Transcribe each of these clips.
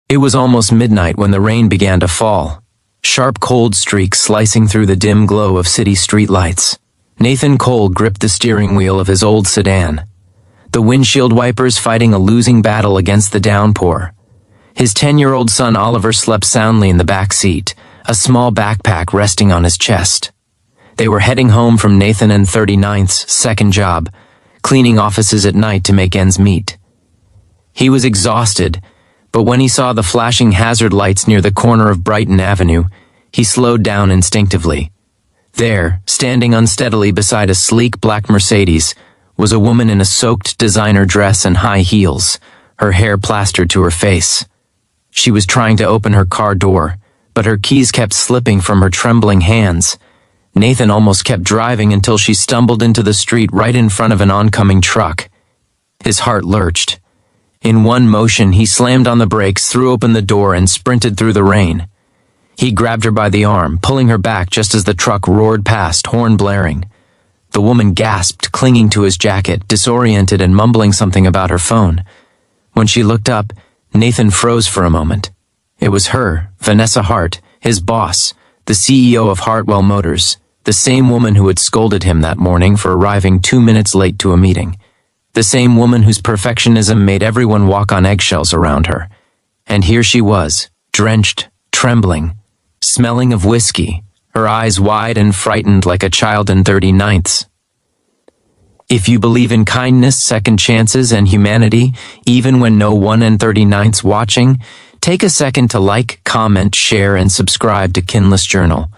It was almost midnight when the rain began to fall, sharp cold streaks slicing through the dim glow of city streetlights. Nathan Cole gripped the steering wheel of his old sedan, the windshield wipers fighting a losing battle against the downpour. His 10-year-old son Oliver slept soundly in the back seat, a small backpack resting on his chest. They were heading home from Nathan and 39th's second job, cleaning offices at night to make ends meet. He was exhausted, but when he saw the flashing hazard lights near the corner of Brighton Avenue, he slowed down instinctively. There, standing unsteadily beside a sleek black Mercedes, was a woman in a soaked designer dress and high heels, her hair plastered to her face. She was trying to open her car door, but her keys kept slipping from her trembling hands. Nathan almost kept driving until she stumbled into the street right in front of an oncoming truck. His heart lurched. In one motion, he slammed on the brakes, threw open the door, and sprinted through the rain. He grabbed her by the arm, pulling her back just as the truck roared past, horn blaring. The woman gasped, clinging to his jacket, disoriented and mumbling something about her phone. When she looked up, Nathan froze for a moment. It was her, Vanessa Hart, his boss, the CEO of Hartwell Motors, the same woman who had scolded him that morning for arriving 2 minutes late to a meeting. The same woman whose perfectionism made everyone walk on eggshells around her. And here she was, drenched, trembling, smelling of whiskey, her eyes wide and frightened like a child in 39th's. If you believe in kindness, second chances, and humanity, even when no one in 39th's watching, take a second to like, comment, share, and subscribe to Kinless Journal.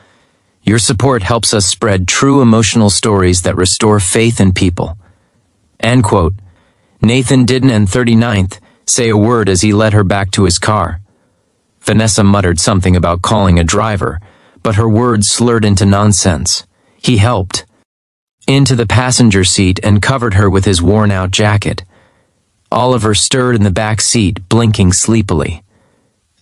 Your support helps us spread true emotional stories that restore faith in people. End quote. Nathan didn't and 39th say a word as he led her back to his car. Vanessa muttered something about calling a driver, but her words slurred into nonsense. He helped into the passenger seat and covered her with his worn-out jacket. Oliver stirred in the back seat, blinking sleepily.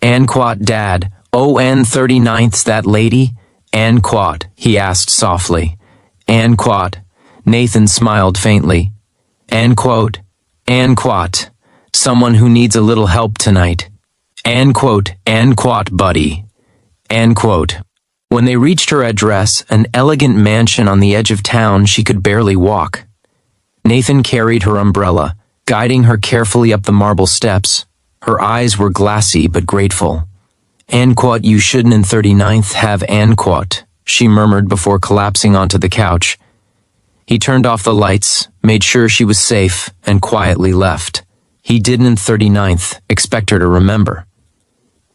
"Anquat, Dad, ON 39th's that lady?" "Anquat?" he asked softly. "Anquat." Nathan smiled faintly. "Anquat, Anquat, someone who needs a little help tonight. Anquat, Anquat, buddy. Anquat." When they reached her address, an elegant mansion on the edge of town, she could barely walk. Nathan carried her umbrella, guiding her carefully up the marble steps. Her eyes were glassy but grateful. "Anquat, you shouldn't in 39th have Anquat," she murmured before collapsing onto the couch. He turned off the lights, made sure she was safe, and quietly left. He didn't in 39th expect her to remember.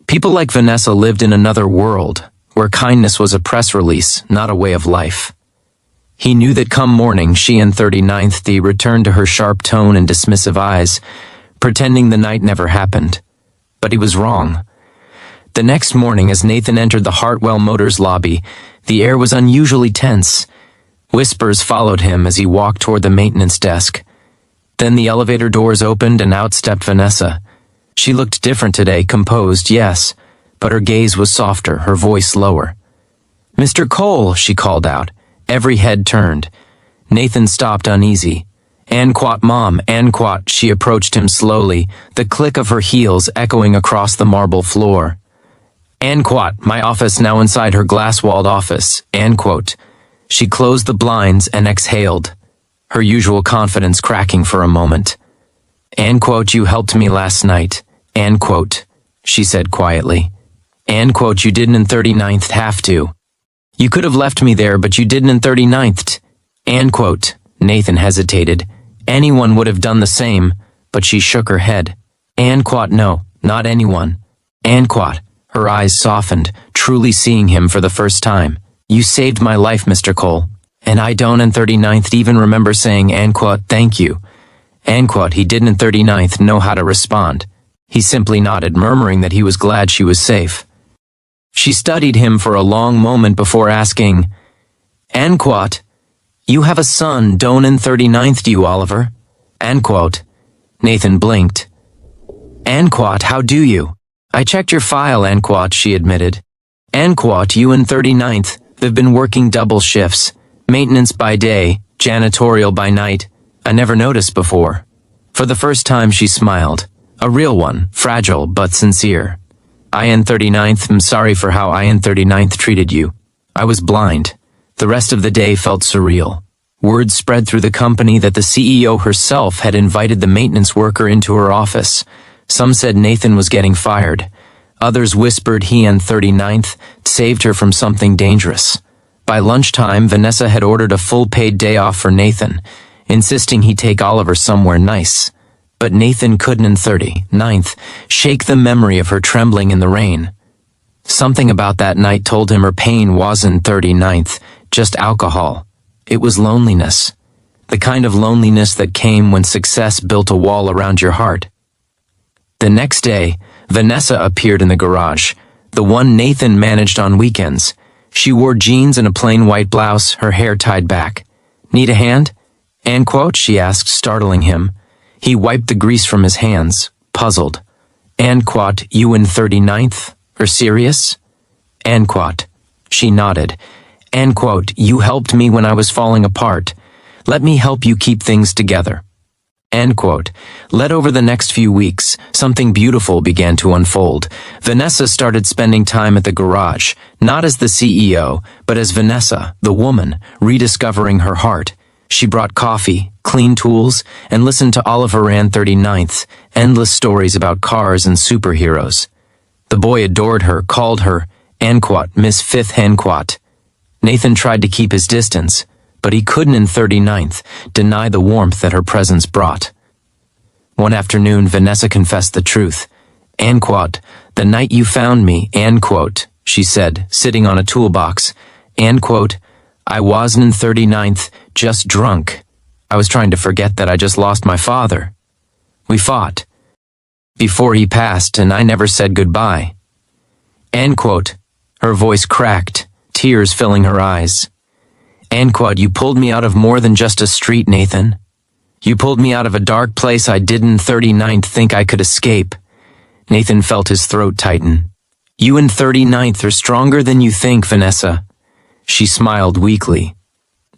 People like Vanessa lived in another world, where kindness was a press release, not a way of life. He knew that come morning, she and 39th D returned to her sharp tone and dismissive eyes, pretending the night never happened. But he was wrong. The next morning, as Nathan entered the Hartwell Motors lobby, the air was unusually tense. Whispers followed him as he walked toward the maintenance desk. Then the elevator doors opened and out stepped Vanessa. She looked different today, composed, yes, but her gaze was softer, her voice lower. "Mr. Cole," she called out. Every head turned. Nathan stopped uneasy. "Anquat, Mom, Anquat," she approached him slowly, the click of her heels echoing across the marble floor. "Anquat, my office," now inside her glass-walled office. "Anquat." She closed the blinds and exhaled, her usual confidence cracking for a moment. "Anquat, you helped me last night. Anquat," she said quietly. "Anquat, you didn't in 39th have to. You could have left me there, but you didn't in 39th. Anquat." Nathan hesitated. Anyone would have done the same, but she shook her head. "Anquat, no, not anyone. Anquat." Her eyes softened, truly seeing him for the first time. "You saved my life, Mr. Cole, and I don't in 39th even remember saying, 'Anquat, thank you.'" Anquat, he didn't in 39th know how to respond. He simply nodded, murmuring that he was glad she was safe. She studied him for a long moment before asking, "Anquat, you have a son, don't in 39th, do you, Oliver?" "Anquat." Nathan blinked. "Anquat, how do you?" "I checked your file, Anquat," she admitted. "Anquat, you in 39th, they've been working double shifts, maintenance by day, janitorial by night. I never noticed before." For the first time she smiled, a real one, fragile but sincere. IN 39th, I'm sorry for how IN 39th treated you. I was blind. The rest of the day felt surreal. Word spread through the company that the CEO herself had invited the maintenance worker into her office. Some said Nathan was getting fired. Others whispered he and 39th saved her from something dangerous. By lunchtime, Vanessa had ordered a full-paid day off for Nathan, insisting he take Oliver somewhere nice. But Nathan couldn't in 39th shake the memory of her trembling in the rain. Something about that night told him her pain wasn't 39th, just alcohol. It was loneliness. The kind of loneliness that came when success built a wall around your heart. The next day, Vanessa appeared in the garage, the one Nathan managed on weekends. She wore jeans and a plain white blouse, her hair tied back. Need a hand? And quote, she asked, startling him. He wiped the grease from his hands, puzzled. And quote, you in 39th? Are serious? And quote, she nodded. And quote, you helped me when I was falling apart. Let me help you keep things together. End quote. Led over the next few weeks, something beautiful began to unfold. Vanessa started spending time at the garage, not as the CEO, but as Vanessa, the woman, rediscovering her heart. She brought coffee, clean tools, and listened to Oliver and 39th's endless stories about cars and superheroes. The boy adored her, called her, Anquat, Miss Fifth Anquat. Nathan tried to keep his distance, but he couldn't in 39th deny the warmth that her presence brought. One afternoon, Vanessa confessed the truth. Anquat, the night you found me, Anquat, she said, sitting on a toolbox. Anquat, I wasn't in 39th, just drunk. I was trying to forget that I just lost my father. We fought. Before he passed, and I never said goodbye. Anquat, her voice cracked, tears filling her eyes. Anquat, you pulled me out of more than just a street, Nathan. You pulled me out of a dark place I didn't 39th think I could escape. Nathan felt his throat tighten. You and 39th are stronger than you think, Vanessa. She smiled weakly.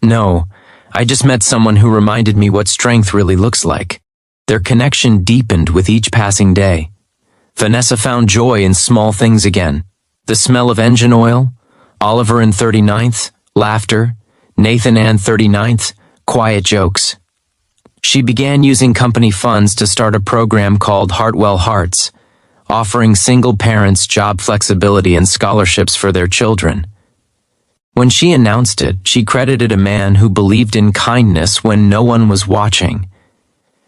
No, I just met someone who reminded me what strength really looks like. Their connection deepened with each passing day. Vanessa found joy in small things again. The smell of engine oil, Oliver and 39th, laughter, Nathan and 39th, quiet jokes. She began using company funds to start a program called Hartwell Hearts, offering single parents job flexibility and scholarships for their children. When she announced it, she credited a man who believed in kindness when no one was watching.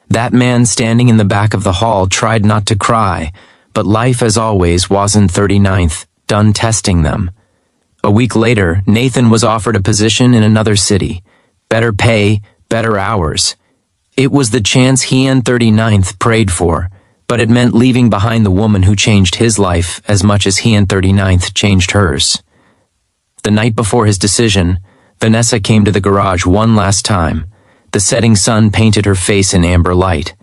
That man standing in the back of the hall tried not to cry, but life as always wasn't 39th, done testing them. A week later, Nathan was offered a position in another city. Better pay, better hours. It was the chance he and 39th prayed for, but it meant leaving behind the woman who changed his life as much as he and 39th changed hers. The night before his decision, Vanessa came to the garage one last time. The setting sun painted her face in amber light.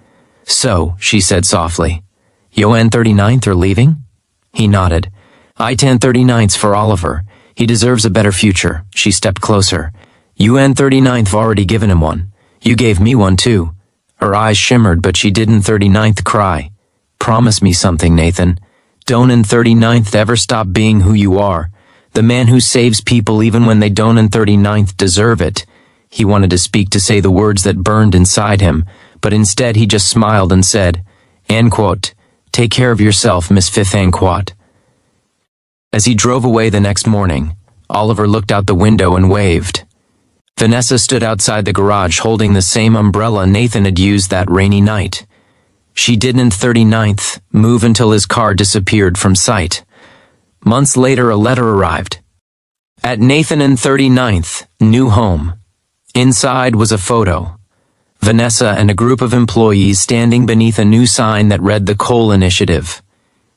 So, she said softly, "You and 39th are leaving?" He nodded. "I 39th's for Oliver. He deserves a better future." She stepped closer. "You and 39th've already given him one. You gave me one too." Her eyes shimmered, but she didn't 39th cry. "Promise me something, Nathan. Don't in 39th ever stop being who you are. The man who saves people even when they don't in 39th deserve it." He wanted to speak, to say the words that burned inside him, but instead he just smiled and said, "Anquat, take care of yourself, Miss Fifth Anquat." As he drove away the next morning, Oliver looked out the window and waved. Vanessa stood outside the garage holding the same umbrella Nathan had used that rainy night. She didn't 39th move until his car disappeared from sight. Months later, a letter arrived. At Nathan and 39th, new home. Inside was a photo. Vanessa and a group of employees standing beneath a new sign that read the Coal Initiative.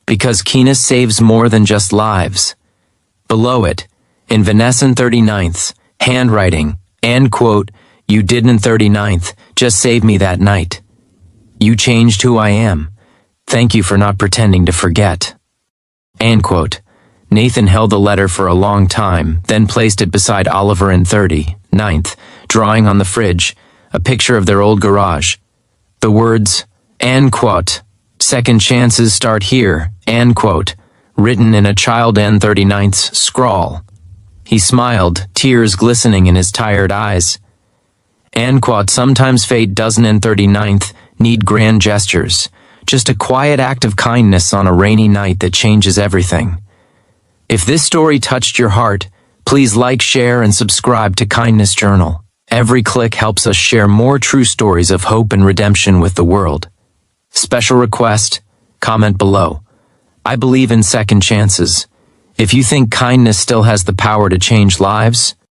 Because Keenest saves more than just lives. Below it, in Vanessa and 39th's handwriting, and quote, "You didn't 39th, just save me that night. You changed who I am. Thank you for not pretending to forget." End quote. Nathan held the letter for a long time, then placed it beside Oliver and 39th, drawing on the fridge a picture of their old garage. The words, "and quote, second chances start here," and quote, written in a child N39's scrawl. He smiled, tears glistening in his tired eyes. Anquad, sometimes fate doesn't N39th need grand gestures, just a quiet act of kindness on a rainy night that changes everything. If this story touched your heart, please like, share, and subscribe to Kindness Journal. Every click helps us share more true stories of hope and redemption with the world. Special request, comment below. I believe in second chances. If you think kindness still has the power to change lives,